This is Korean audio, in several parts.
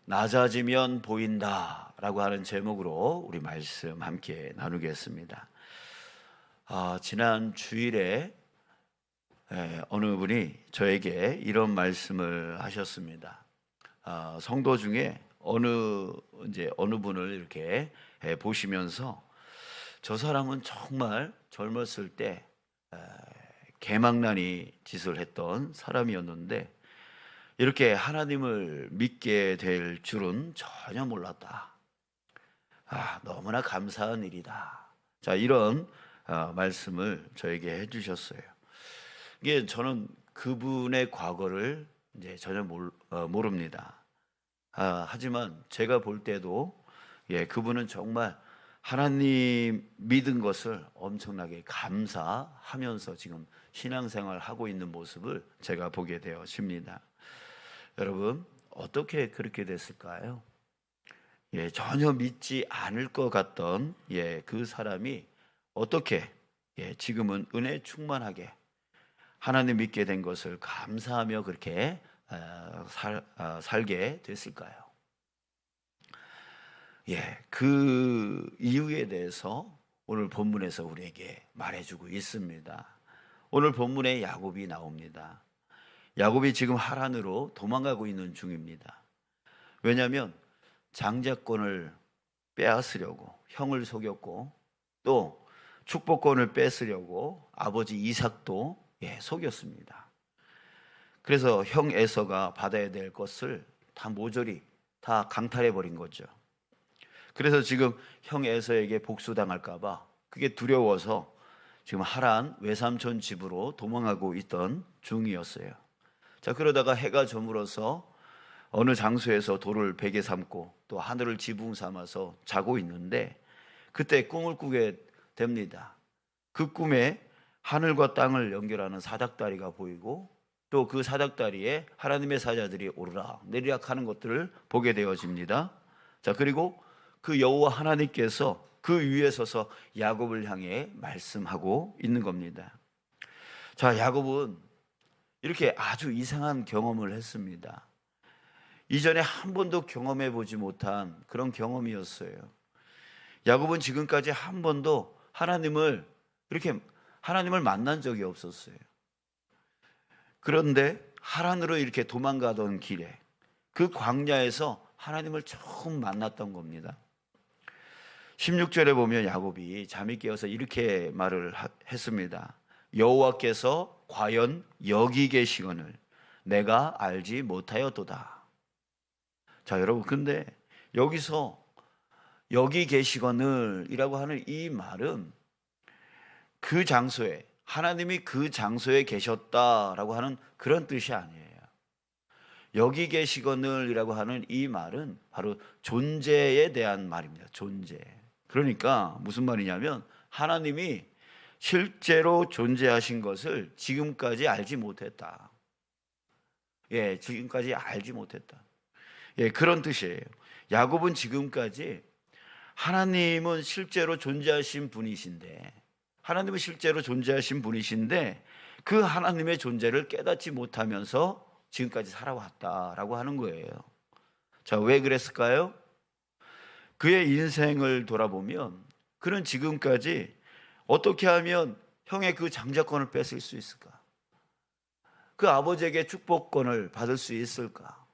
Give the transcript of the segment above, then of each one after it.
낮아지면 보인다라고 하는 제목으로 우리 말씀 함께 나누겠습니다. 지난 주일에 어느 분이 저에게 이런 말씀을 하셨습니다. 성도 중에 어느 분을 이렇게 보시면서 저 사람은 정말 젊었을 때 개망나니 짓을 했던 사람이었는데 이렇게 하나님을 믿게 될 줄은 전혀 몰랐다. 너무나 감사한 일이다. 자, 이런 말씀을 저에게 해주셨어요. 이게 저는 그분의 과거를 이제 전혀 모릅니다. 하지만 제가 볼 때도 그분은 정말 하나님 믿은 것을 엄청나게 감사하면서 지금 신앙생활 하고 있는 모습을 제가 보게 되었습니다. 여러분, 어떻게 그렇게 됐을까요? 전혀 믿지 않을 것 같던 그 사람이 어떻게 지금은 은혜 충만하게 하나님 믿게 된 것을 감사하며 그렇게 살게 됐을까요? 그 이유에 대해서 오늘 본문에서 우리에게 말해주고 있습니다. 오늘 본문에 야곱이 나옵니다. 야곱이 지금 하란으로 도망가고 있는 중입니다. 왜냐하면 장자권을 빼앗으려고 형을 속였고 또 축복권을 뺏으려고 아버지 이삭도 속였습니다. 그래서 형 에서가 받아야 될 것을 다 모조리 다 강탈해 버린 거죠. 그래서 지금 형 에서에게 복수당할까 봐 그게 두려워서 지금 하란 외삼촌 집으로 도망가고 있던 중이었어요. 자, 그러다가 해가 저물어서 어느 장소에서 돌을 베개 삼고 또 하늘을 지붕 삼아서 자고 있는데 그때 꿈을 꾸게 됩니다. 그 꿈에 하늘과 땅을 연결하는 사닥다리가 보이고 또 그 사닥다리에 하나님의 사자들이 오르락 내리락 하는 것들을 보게 되어집니다. 자, 그리고 그 여호와 하나님께서 그 위에 서서 야곱을 향해 말씀하고 있는 겁니다. 자, 야곱은 이렇게 아주 이상한 경험을 했습니다. 이전에 한 번도 경험해 보지 못한 그런 경험이었어요. 야곱은 지금까지 한 번도 하나님을 만난 적이 없었어요. 그런데 하란으로 이렇게 도망가던 길에 그 광야에서 하나님을 처음 만났던 겁니다. 16절에 보면 야곱이 잠이 깨어서 이렇게 말을 했습니다. 여호와께서 과연 여기 계시거늘 내가 알지 못하였도다. 자, 여러분, 근데 여기서 여기 계시거늘이라고 하는 이 말은 그 장소에 하나님이 그 장소에 계셨다라고 하는 그런 뜻이 아니에요. 여기 계시거늘이라고 하는 이 말은 바로 존재에 대한 말입니다. 존재. 그러니까 무슨 말이냐면 하나님이 실제로 존재하신 것을 지금까지 알지 못했다. 지금까지 알지 못했다. 그런 뜻이에요. 야곱은 지금까지 하나님은 실제로 존재하신 분이신데 그 하나님의 존재를 깨닫지 못하면서 지금까지 살아왔다라고 하는 거예요. 자, 왜 그랬을까요? 그의 인생을 돌아보면 그는 지금까지 어떻게 하면 형의 그 장자권을 뺏을 수 있을까? 그 아버지에게 축복권을 받을 수 있을까?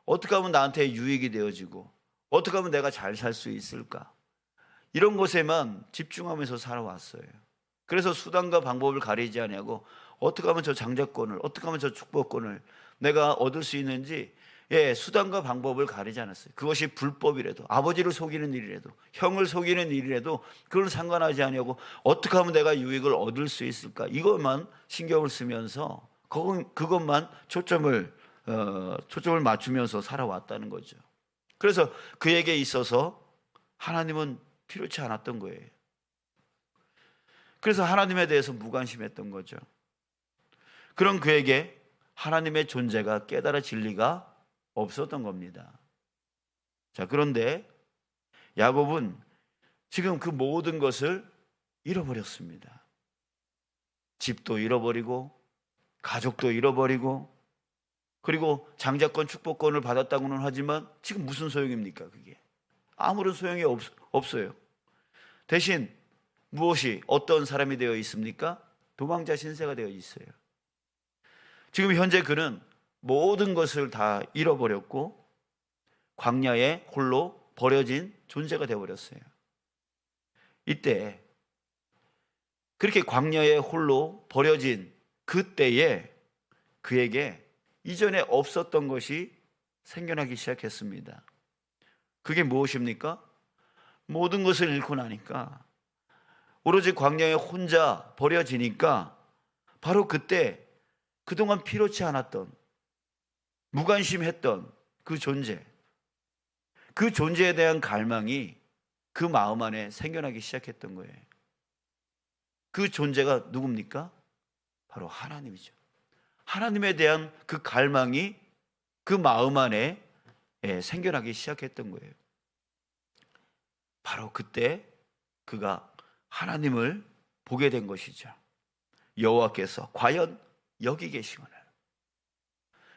어떻게 하면 나한테 유익이 되어지고 어떻게 하면 내가 잘 살 수 있을까? 이런 것에만 집중하면서 살아왔어요. 그래서 수단과 방법을 가리지 아니하고 어떻게 하면 저 장자권을, 어떻게 하면 저 축복권을 내가 얻을 수 있는지 수단과 방법을 가리지 않았어요. 그것이 불법이라도, 아버지를 속이는 일이라도, 형을 속이는 일이라도 그걸 상관하지 아니하고 어떻게 하면 내가 유익을 얻을 수 있을까? 이것만 신경을 쓰면서 그것만 초점을 맞추면서 살아왔다는 거죠. 그래서 그에게 있어서 하나님은 필요치 않았던 거예요. 그래서 하나님에 대해서 무관심했던 거죠. 그런 그에게 하나님의 존재가 깨달아질 리가 없었던 겁니다. 자, 그런데 야곱은 지금 그 모든 것을 잃어버렸습니다. 집도 잃어버리고 가족도 잃어버리고 그리고 장자권, 축복권을 받았다고는 하지만 지금 무슨 소용입니까? 그게 아무런 소용이 없어요. 대신 무엇이 어떤 사람이 되어 있습니까? 도망자 신세가 되어 있어요. 지금 현재 그는 모든 것을 다 잃어버렸고 광야에 홀로 버려진 존재가 되어버렸어요. 이때 그렇게 광야에 홀로 버려진 그때에 그에게 이전에 없었던 것이 생겨나기 시작했습니다. 그게 무엇입니까? 모든 것을 잃고 나니까, 오로지 광야에 혼자 버려지니까 바로 그때 그동안 필요치 않았던, 무관심했던 그 존재, 그 존재에 대한 갈망이 그 마음 안에 생겨나기 시작했던 거예요. 그 존재가 누굽니까? 바로 하나님이죠. 하나님에 대한 그 갈망이 그 마음 안에 생겨나기 시작했던 거예요. 바로 그때 그가 하나님을 보게 된 것이죠. 여호와께서 과연 여기 계시구나,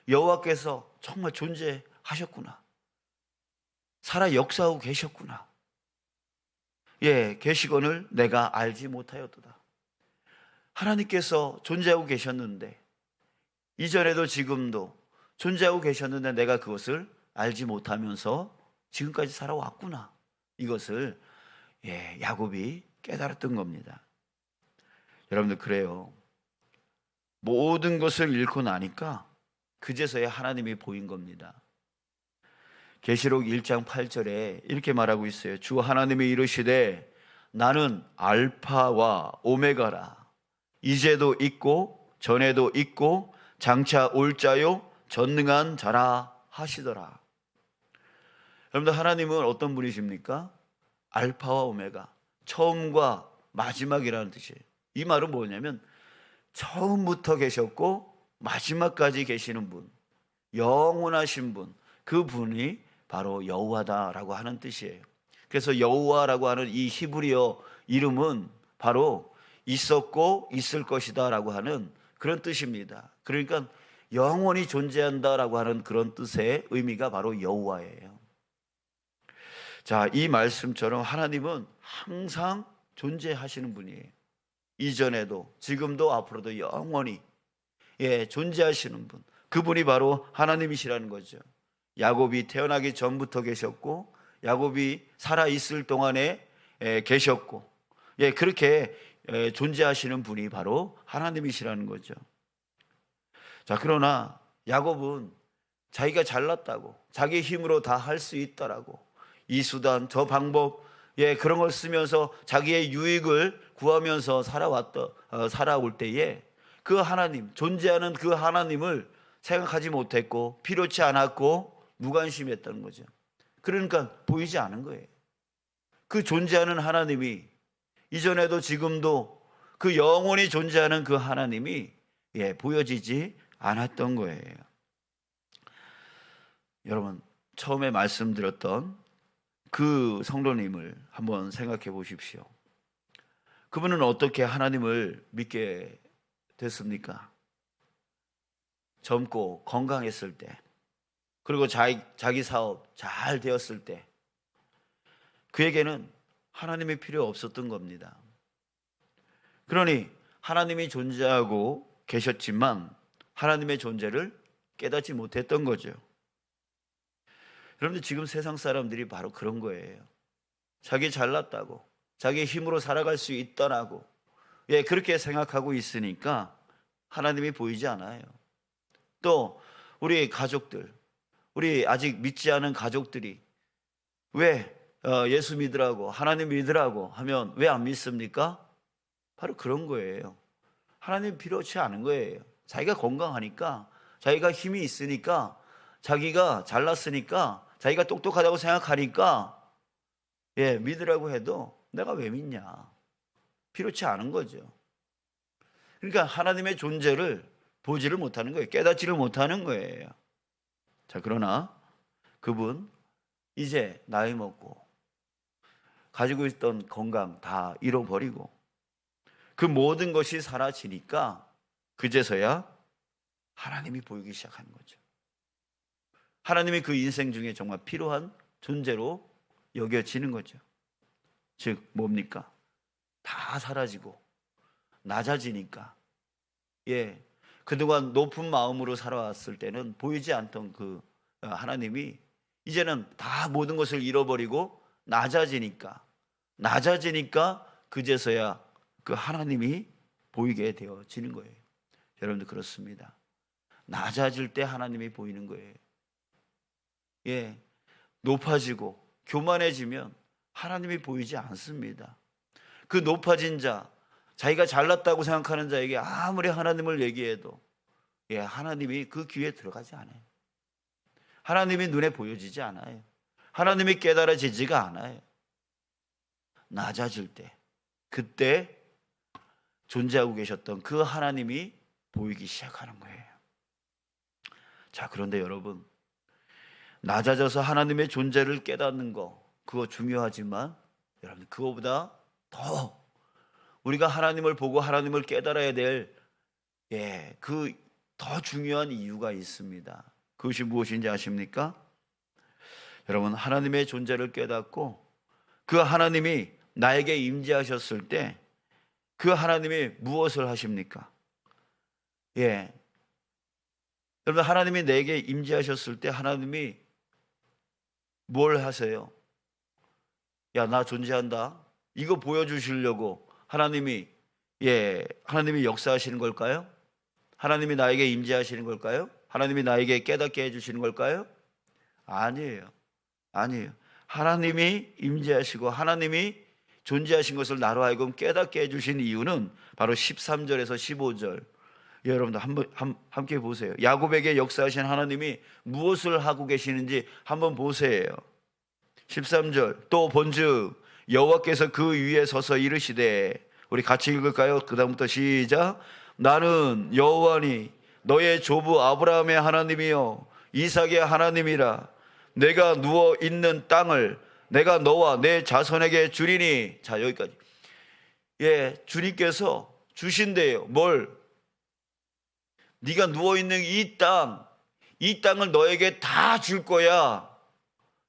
여호와께서 정말 존재하셨구나, 살아 역사하고 계셨구나, 계시건을 내가 알지 못하였도다. 하나님께서 존재하고 계셨는데, 이전에도 지금도 존재하고 계셨는데 내가 그것을 알지 못하면서 지금까지 살아왔구나, 이것을 야곱이 깨달았던 겁니다. 여러분들, 그래요. 모든 것을 잃고 나니까 그제서야 하나님이 보인 겁니다. 계시록 1장 8절에 이렇게 말하고 있어요. 주 하나님이 이르시되 나는 알파와 오메가라, 이제도 있고 전에도 있고 장차 올 자요 전능한 자라 하시더라. 여러분들, 하나님은 어떤 분이십니까? 알파와 오메가, 처음과 마지막이라는 뜻이에요. 이 말은 뭐냐면 처음부터 계셨고 마지막까지 계시는 분, 영원하신 분, 그 분이 바로 여호와다라고 하는 뜻이에요. 그래서 여호와라고 하는 이 히브리어 이름은 바로 있었고 있을 것이다 라고 하는 그런 뜻입니다. 그러니까 영원히 존재한다라고 하는 그런 뜻의 의미가 바로 여호와예요. 자, 이 말씀처럼 하나님은 항상 존재하시는 분이에요. 이전에도 지금도 앞으로도 영원히 존재하시는 분, 그분이 바로 하나님이시라는 거죠. 야곱이 태어나기 전부터 계셨고 야곱이 살아있을 동안에 계셨고, 그렇게 존재하시는 분이 바로 하나님이시라는 거죠. 자, 그러나 야곱은 자기가 잘났다고, 자기 힘으로 다 할 수 있다라고, 이 수단 저 방법 그런 걸 쓰면서 자기의 유익을 구하면서 살아올 때에 그 하나님, 존재하는 그 하나님을 생각하지 못했고 필요치 않았고 무관심했다는 거죠. 그러니까 보이지 않은 거예요. 그 존재하는 하나님이, 이전에도 지금도 그 영원히 존재하는 그 하나님이 보여지지 않았던 거예요. 여러분, 처음에 말씀드렸던 그 성도님을 한번 생각해 보십시오. 그분은 어떻게 하나님을 믿게 됐습니까? 젊고 건강했을 때, 그리고 자기 사업 잘 되었을 때, 그에게는 하나님이 필요 없었던 겁니다. 그러니 하나님이 존재하고 계셨지만 하나님의 존재를 깨닫지 못했던 거죠. 여러분들, 지금 세상 사람들이 바로 그런 거예요. 자기 잘났다고, 자기 힘으로 살아갈 수 있다라고 그렇게 생각하고 있으니까 하나님이 보이지 않아요. 또 우리 가족들, 우리 아직 믿지 않은 가족들이 왜 예수 믿으라고, 하나님 믿으라고 하면 왜 안 믿습니까? 바로 그런 거예요. 하나님 필요치 않은 거예요. 자기가 건강하니까, 자기가 힘이 있으니까, 자기가 잘났으니까, 자기가 똑똑하다고 생각하니까 믿으라고 해도 내가 왜 믿냐, 필요치 않은 거죠. 그러니까 하나님의 존재를 보지를 못하는 거예요. 깨닫지를 못하는 거예요. 자, 그러나 그분 이제 나이 먹고 가지고 있던 건강 다 잃어버리고 그 모든 것이 사라지니까 그제서야 하나님이 보이기 시작하는 거죠. 하나님이 그 인생 중에 정말 필요한 존재로 여겨지는 거죠. 즉 뭡니까? 다 사라지고 낮아지니까, 그동안 높은 마음으로 살아왔을 때는 보이지 않던 그 하나님이 이제는 다 모든 것을 잃어버리고 낮아지니까 그제서야 그 하나님이 보이게 되어지는 거예요. 여러분들 그렇습니다. 낮아질 때 하나님이 보이는 거예요. 높아지고 교만해지면 하나님이 보이지 않습니다. 그 높아진 자, 자기가 잘났다고 생각하는 자에게 아무리 하나님을 얘기해도 하나님이 그 귀에 들어가지 않아요. 하나님이 눈에 보여지지 않아요. 하나님이 깨달아지지가 않아요. 낮아질 때, 그때 존재하고 계셨던 그 하나님이 보이기 시작하는 거예요. 자, 그런데 여러분, 낮아져서 하나님의 존재를 깨닫는 거, 그거 중요하지만 여러분, 그거보다 더 우리가 하나님을 보고 하나님을 깨달아야 될 그 더 중요한 이유가 있습니다. 그것이 무엇인지 아십니까? 여러분, 하나님의 존재를 깨닫고 그 하나님이 나에게 임재하셨을 때 그 하나님이 무엇을 하십니까? 여러분, 하나님이 내게 임재하셨을 때 하나님이 뭘 하세요? 야, 나 존재한다, 이거 보여주시려고 하나님이 역사하시는 걸까요? 하나님이 나에게 임재하시는 걸까요? 하나님이 나에게 깨닫게 해주시는 걸까요? 아니에요. 하나님이 임재하시고 하나님이 존재하신 것을 나로 하여금 깨닫게 해주신 이유는 바로 13절에서 15절, 여러분들 함께 보세요. 야곱에게 역사하신 하나님이 무엇을 하고 계시는지 한번 보세요. 13절, 또 본즉 여호와께서 그 위에 서서 이르시되, 우리 같이 읽을까요? 그 다음부터 시작. 나는 여호와니 너의 조부 아브라함의 하나님이요 이삭의 하나님이라. 내가 누워 있는 땅을 내가 너와 내 자손에게 주리니. 자, 여기까지. 주님께서 주신대요. 뭘? 네가 누워 있는 이 땅을 너에게 다 줄 거야.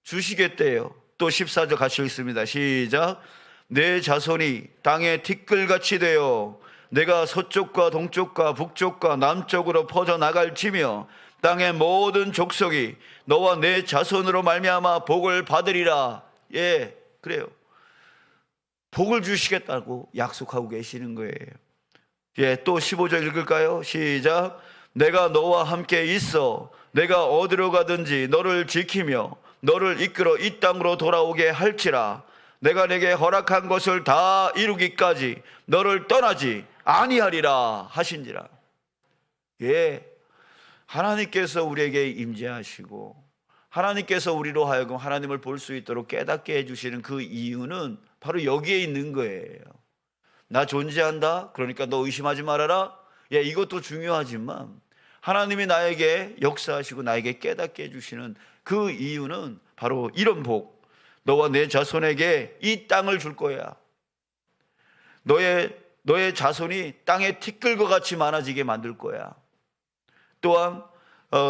주시겠대요. 또 14절 같이 읽습니다. 시작. 내 자손이 땅에 티끌같이 되어 내가 서쪽과 동쪽과 북쪽과 남쪽으로 퍼져나갈지며 땅의 모든 족속이 너와 내 자손으로 말미암아 복을 받으리라. 그래요. 복을 주시겠다고 약속하고 계시는 거예요. 또 15절 읽을까요? 시작. 내가 너와 함께 있어 내가 어디로 가든지 너를 지키며 너를 이끌어 이 땅으로 돌아오게 할지라. 내가 내게 허락한 것을 다 이루기까지 너를 떠나지 아니하리라 하신지라. 하나님께서 우리에게 임재하시고 하나님께서 우리로 하여금 하나님을 볼 수 있도록 깨닫게 해주시는 그 이유는 바로 여기에 있는 거예요. 나 존재한다, 그러니까 너 의심하지 말아라. 이것도 중요하지만 하나님이 나에게 역사하시고 나에게 깨닫게 해주시는 그 이유는 바로 이런 복. 너와 내 자손에게 이 땅을 줄 거야. 너의 자손이 땅에 티끌과 같이 많아지게 만들 거야. 또한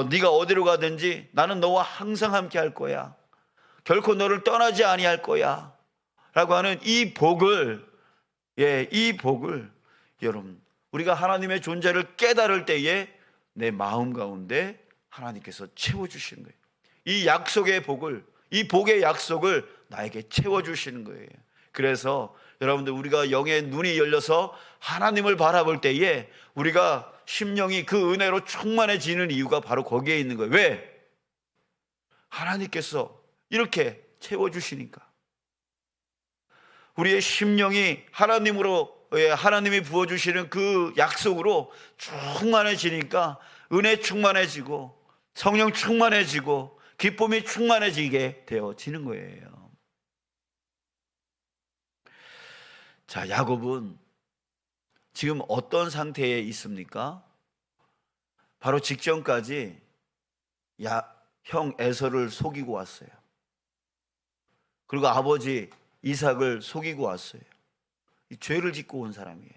네가 어디로 가든지 나는 너와 항상 함께 할 거야. 결코 너를 떠나지 아니할 거야 라고 하는 이 복을 여러분, 우리가 하나님의 존재를 깨달을 때에 내 마음 가운데 하나님께서 채워주시는 거예요. 이 약속의 복을, 이 복의 약속을 나에게 채워주시는 거예요. 그래서 여러분들, 우리가 영의 눈이 열려서 하나님을 바라볼 때에 우리가 심령이 그 은혜로 충만해지는 이유가 바로 거기에 있는 거예요. 왜? 하나님께서 이렇게 채워주시니까. 우리의 심령이 하나님이 부어주시는 그 약속으로 충만해지니까 은혜 충만해지고 성령 충만해지고 기쁨이 충만해지게 되어지는 거예요. 자, 야곱은 지금 어떤 상태에 있습니까? 바로 직전까지 형 에서를 속이고 왔어요. 그리고 아버지 이삭을 속이고 왔어요. 이 죄를 짓고 온 사람이에요.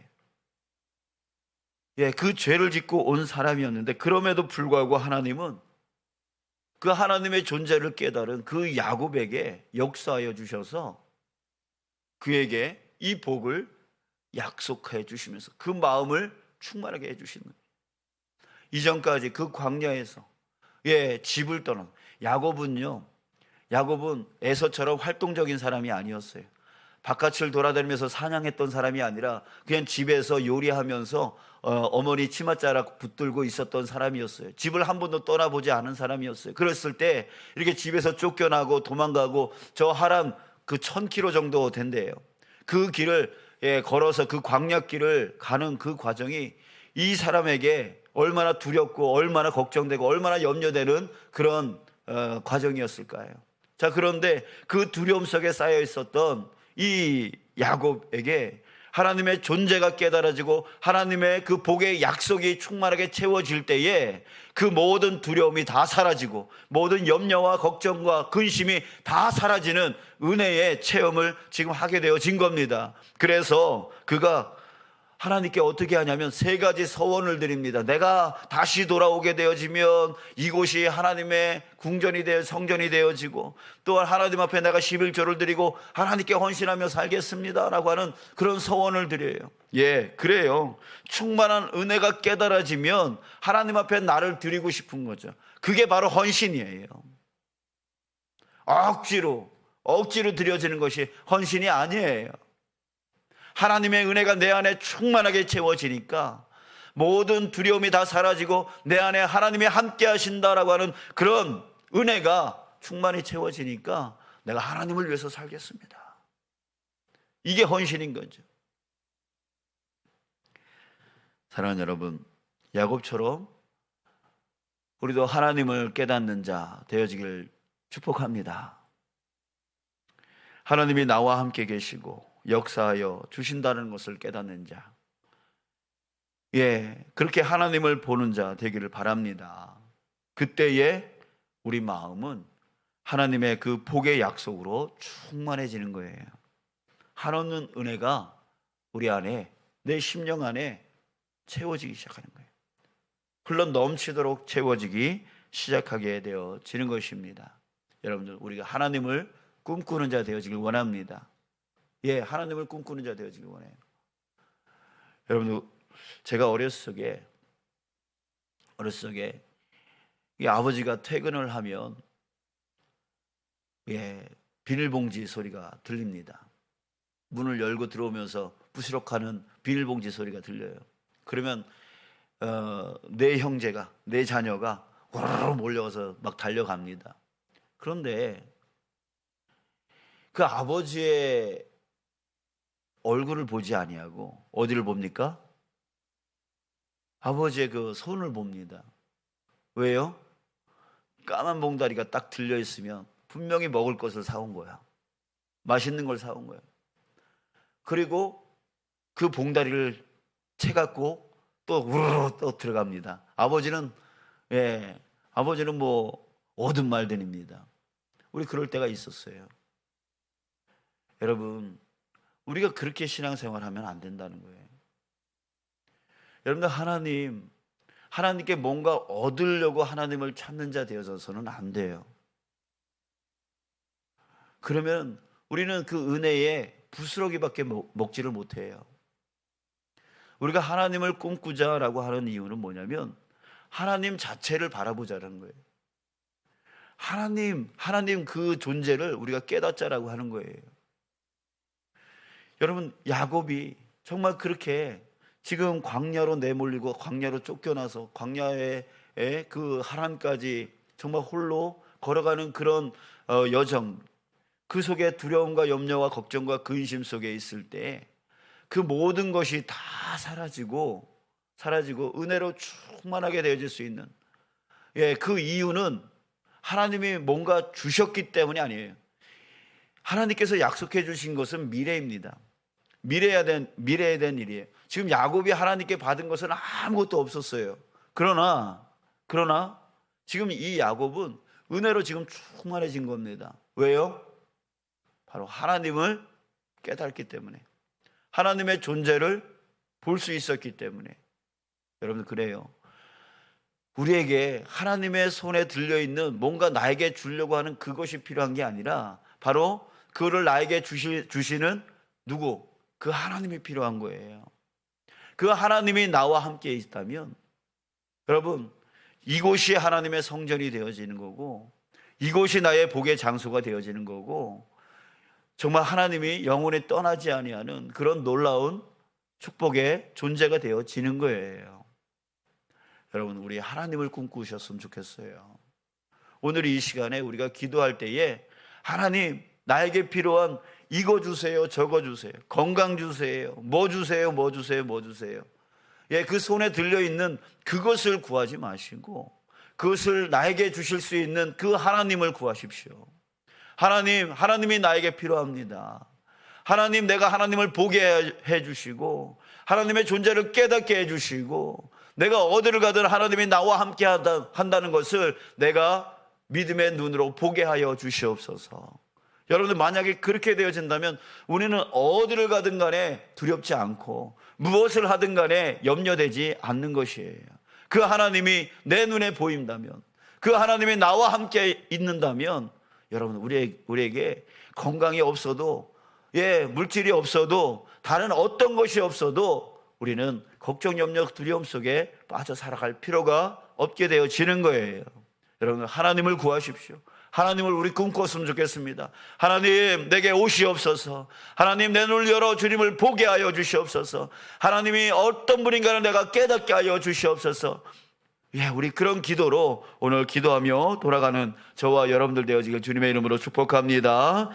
그 죄를 짓고 온 사람이었는데, 그럼에도 불구하고 하나님은 그 하나님의 존재를 깨달은 그 야곱에게 역사하여 주셔서 그에게 이 복을 약속해 주시면서 그 마음을 충만하게 해 주시는 거예요. 이전까지 그 광야에서 집을 떠난 야곱은 에서처럼 활동적인 사람이 아니었어요. 바깥을 돌아다니면서 사냥했던 사람이 아니라 그냥 집에서 요리하면서 어머니 치맛자락 붙들고 있었던 사람이었어요. 집을 한 번도 떠나보지 않은 사람이었어요. 그랬을 때 이렇게 집에서 쫓겨나고 도망가고 저 하란 그 1000km 정도 된대요. 그 길을 걸어서 그 광야길을 가는 그 과정이 이 사람에게 얼마나 두렵고 얼마나 걱정되고 얼마나 염려되는 그런 과정이었을까요? 자, 그런데 그 두려움 속에 쌓여 있었던 이 야곱에게 하나님의 존재가 깨달아지고 하나님의 그 복의 약속이 충만하게 채워질 때에 그 모든 두려움이 다 사라지고 모든 염려와 걱정과 근심이 다 사라지는 은혜의 체험을 지금 하게 되어진 겁니다. 그래서 그가 하나님께 어떻게 하냐면 3가지 서원을 드립니다. 내가 다시 돌아오게 되어지면 이곳이 하나님의 궁전이 되어 성전이 되어지고 또한 하나님 앞에 내가 11조를 드리고 하나님께 헌신하며 살겠습니다 라고 하는 그런 서원을 드려요. 그래요. 충만한 은혜가 깨달아지면 하나님 앞에 나를 드리고 싶은 거죠. 그게 바로 헌신이에요. 억지로 드려지는 것이 헌신이 아니에요. 하나님의 은혜가 내 안에 충만하게 채워지니까 모든 두려움이 다 사라지고 내 안에 하나님이 함께 하신다라고 하는 그런 은혜가 충만히 채워지니까 내가 하나님을 위해서 살겠습니다. 이게 헌신인 거죠. 사랑하는 여러분, 야곱처럼 우리도 하나님을 깨닫는 자 되어지길 축복합니다. 하나님이 나와 함께 계시고 역사하여 주신다는 것을 깨닫는 자, 그렇게 하나님을 보는 자 되기를 바랍니다. 그때에 우리 마음은 하나님의 그 복의 약속으로 충만해지는 거예요. 한없는 은혜가 우리 안에, 내 심령 안에 채워지기 시작하는 거예요. 흘러 넘치도록 채워지기 시작하게 되어지는 것입니다. 여러분들, 우리가 하나님을 꿈꾸는 자 되어지길 원합니다. 하나님을 꿈꾸는 자 되어지길 원해요. 여러분들, 제가 어렸을 적에 이 아버지가 퇴근을 하면 비닐봉지 소리가 들립니다. 문을 열고 들어오면서 부스럭하는 비닐봉지 소리가 들려요. 그러면 내 형제가, 내 자녀가 우르르 몰려와서 막 달려갑니다. 그런데 그 아버지의 얼굴을 보지 아니하고 어디를 봅니까? 아버지의 그 손을 봅니다. 왜요? 까만 봉다리가 딱 들려 있으면 분명히 먹을 것을 사온 거야. 맛있는 걸 사온 거야. 그리고 그 봉다리를 채갖고 또 우르르 또 들어갑니다. 아버지는 뭐 얻은 말들입니다. 우리 그럴 때가 있었어요. 여러분, 우리가 그렇게 신앙생활하면 안 된다는 거예요. 여러분들, 하나님께 뭔가 얻으려고 하나님을 찾는 자 되어서는 안 돼요. 그러면 우리는 그 은혜에 부스러기밖에 먹지를 못해요. 우리가 하나님을 꿈꾸자라고 하는 이유는 뭐냐면 하나님 자체를 바라보자라는 거예요. 하나님 그 존재를 우리가 깨닫자라고 하는 거예요. 여러분, 야곱이 정말 그렇게 지금 광야로 내몰리고 광야로 쫓겨나서 광야의 그 하란까지 정말 홀로 걸어가는 그런 여정, 그 속에 두려움과 염려와 걱정과 근심 속에 있을 때 그 모든 것이 다 사라지고 은혜로 충만하게 되어질 수 있는 그 이유는 하나님이 뭔가 주셨기 때문이 아니에요. 하나님께서 약속해 주신 것은 미래입니다. 미래에 대한 일이에요. 지금 야곱이 하나님께 받은 것은 아무것도 없었어요. 그러나 지금 이 야곱은 은혜로 지금 충만해진 겁니다. 왜요? 바로 하나님을 깨닫기 때문에, 하나님의 존재를 볼 수 있었기 때문에. 여러분, 그래요. 우리에게 하나님의 손에 들려있는 뭔가 나에게 주려고 하는 그것이 필요한 게 아니라 바로 그거를 나에게 주시는 누구? 그 하나님이 필요한 거예요. 그 하나님이 나와 함께 있다면 여러분, 이곳이 하나님의 성전이 되어지는 거고, 이곳이 나의 복의 장소가 되어지는 거고, 정말 하나님이 영원히 떠나지 아니하는 그런 놀라운 축복의 존재가 되어지는 거예요. 여러분, 우리 하나님을 꿈꾸셨으면 좋겠어요. 오늘 이 시간에 우리가 기도할 때에 하나님, 나에게 필요한 이거 주세요, 저거 주세요, 건강 주세요, 뭐 주세요, 뭐 주세요, 뭐 주세요. 예, 그 손에 들려있는 그것을 구하지 마시고 그것을 나에게 주실 수 있는 그 하나님을 구하십시오. 하나님이 나에게 필요합니다. 하나님, 내가 하나님을 보게 해주시고 하나님의 존재를 깨닫게 해주시고 내가 어디를 가든 하나님이 나와 함께 한다는 것을 내가 믿음의 눈으로 보게 하여 주시옵소서. 여러분들, 만약에 그렇게 되어진다면 우리는 어디를 가든 간에 두렵지 않고 무엇을 하든 간에 염려되지 않는 것이에요. 그 하나님이 내 눈에 보인다면, 그 하나님이 나와 함께 있는다면 여러분, 우리에게 건강이 없어도, 물질이 없어도, 다른 어떤 것이 없어도 우리는 걱정, 염려, 두려움 속에 빠져 살아갈 필요가 없게 되어지는 거예요. 여러분, 하나님을 구하십시오. 하나님을 우리 꿈꿨으면 좋겠습니다. 하나님, 내게 오시옵소서. 하나님, 내 눈을 열어 주님을 보게 하여 주시옵소서. 하나님이 어떤 분인가를 내가 깨닫게 하여 주시옵소서. 우리 그런 기도로 오늘 기도하며 돌아가는 저와 여러분들 되어지길 주님의 이름으로 축복합니다.